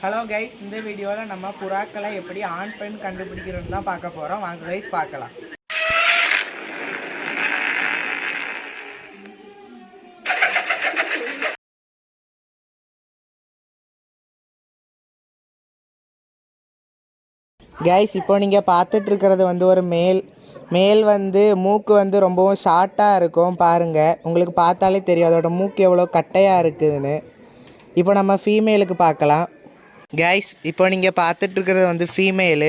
Hello guys, இந்த வீடியோவில் நம்ம புறாக்களை எப்படி ஆண் பெண் கண்டுபிடிக்கிறோன்னு தான் பார்க்க போகிறோம். வாங்க கைஸ் பார்க்கலாம். கைஸ், இப்போ நீங்கள் பார்த்துட்டு இருக்கிறது வந்து ஒரு மேல் வந்து மூக்கு வந்து ரொம்பவும் ஷார்ட்டாக இருக்கும். பாருங்கள், உங்களுக்கு பார்த்தாலே தெரியும் அதோட மூக்கு எவ்வளோ கட்டையாக இருக்குதுன்னு. இப்போ நம்ம ஃபீமேலுக்கு பார்க்கலாம். கைஸ், இப்போ நீங்கள் பார்த்துட்ருக்கிறது வந்து ஃபீமேலு.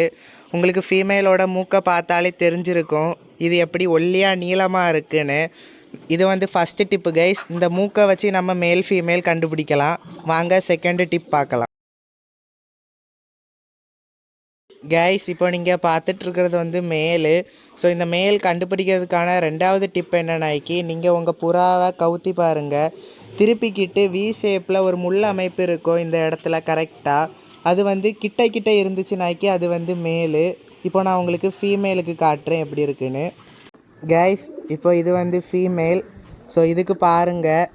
உங்களுக்கு ஃபீமேலோட மூக்கை பார்த்தாலே தெரிஞ்சிருக்கும் இது எப்படி ஒல்லியாக நீளமாக இருக்குன்னு. இது வந்து ஃபஸ்ட்டு டிப்பு கைஸ். இந்த மூக்கை வச்சு நம்ம மேல் ஃபீமேல் கண்டுபிடிக்கலாம். வாங்க செகண்டு டிப் பார்க்கலாம். கைஸ், இப்போ நீங்கள் பார்த்துட்ருக்கிறது வந்து மேலு. ஸோ இந்த மேல் கண்டுபிடிக்கிறதுக்கான ரெண்டாவது டிப் என்னன்னாக்கி, நீங்கள் உங்கள் புறாவை கவுத்தி பாருங்கள். திருப்பிக்கிட்டு வி ஷேப்பில் ஒரு முள் அமைப்பு இருக்கும் இந்த இடத்துல கரெக்டாக. அது வந்து கிட்ட இருந்துச்சுனாக்கி அது வந்து மேலு. இப்போ நான் உங்களுக்கு ஃபீமேலுக்கு காட்டுறேன் எப்படி இருக்குன்னு. கைஸ், இப்போ இது வந்து ஃபீமேல். ஸோ இதுக்கு பாருங்கள்,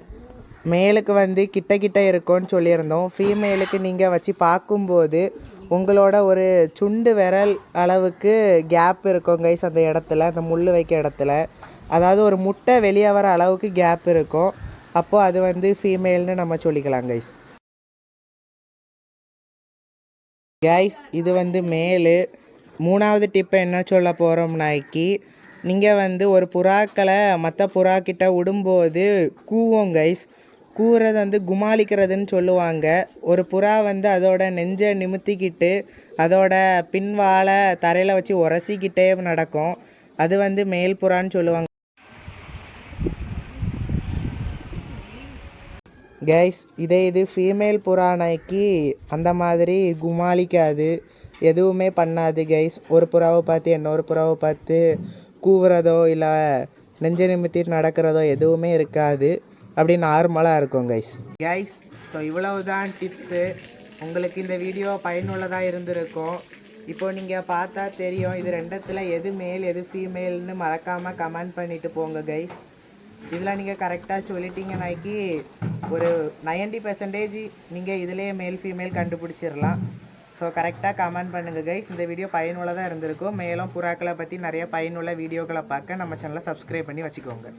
மேலுக்கு வந்து கிட்ட இருக்கும்னு சொல்லியிருந்தோம். ஃபீமேலுக்கு நீங்கள் வச்சு பார்க்கும்போது உங்களோட ஒரு சுண்டு விரல் அளவுக்கு கேப் இருக்கும் கைஸ். அந்த இடத்துல, அந்த முள் வைக்க இடத்துல, அதாவது ஒரு முட்டை வெளியே வர அளவுக்கு கேப் இருக்கும். அப்போது அது வந்து ஃபீமேல்னு நம்ம சொல்லிக்கலாம் கைஸ். கைஸ், இது வந்து மேலு. மூணாவது டிப்பை என்ன சொல்ல போகிறோம்னாக்கி, நீங்கள் வந்து ஒரு புறாக்களை மற்ற புறாக்கிட்ட விடும்போது கூவும் கைஸ். கூவுறது வந்து குமாலிக்கிறதுன்னு சொல்லுவாங்க. ஒரு புறா வந்து அதோட நெஞ்சை நிமித்திக்கிட்டு அதோட பின்வாலை தரையில் வச்சு உரசிக்கிட்டே நடக்கும். அது வந்து மேல் புறான்னு சொல்லுவாங்க கைஸ். இது ஃபீமேல் புறானாக்கி அந்த மாதிரி குமாலிக்காது, எதுவுமே பண்ணாது கைஸ். ஒரு புறாவை பார்த்து இன்னொரு புறாவை பார்த்து கூவுறதோ இல்லை நெஞ்சை நிமித்திட்டு நடக்கிறதோ எதுவுமே இருக்காது. அப்படி நார்மலாக இருக்கும் கைஸ். ஸோ இவ்வளவு தான் டிப்ஸு. உங்களுக்கு இந்த வீடியோ பயனுள்ளதாக இருந்திருக்கும். இப்போது நீங்கள் பார்த்தா தெரியும் இது ரெண்டத்தில் எது மேல் எது ஃபீமேல்னு மறக்காமல் கமெண்ட் பண்ணிவிட்டு போங்க கைஸ். இதில் நீங்கள் கரெக்டாக சொல்லிட்டீங்கன்னாக்கி ஒரு 90% நீங்கள் இதிலே மேல் ஃபீமேல் கண்டுபிடிச்சிடலாம். ஸோ கரெக்டாக கமெண்ட் பண்ணுங்கள் கைஸ். இந்த வீடியோ பயனுள்ளதாக இருந்திருக்கும். மேலும் புறாக்களை பற்றி நிறைய பயனுள்ள வீடியோக்களை பார்க்க நம்ம சேனலை சப்ஸ்கிரைப் பண்ணி வச்சுக்கோங்க.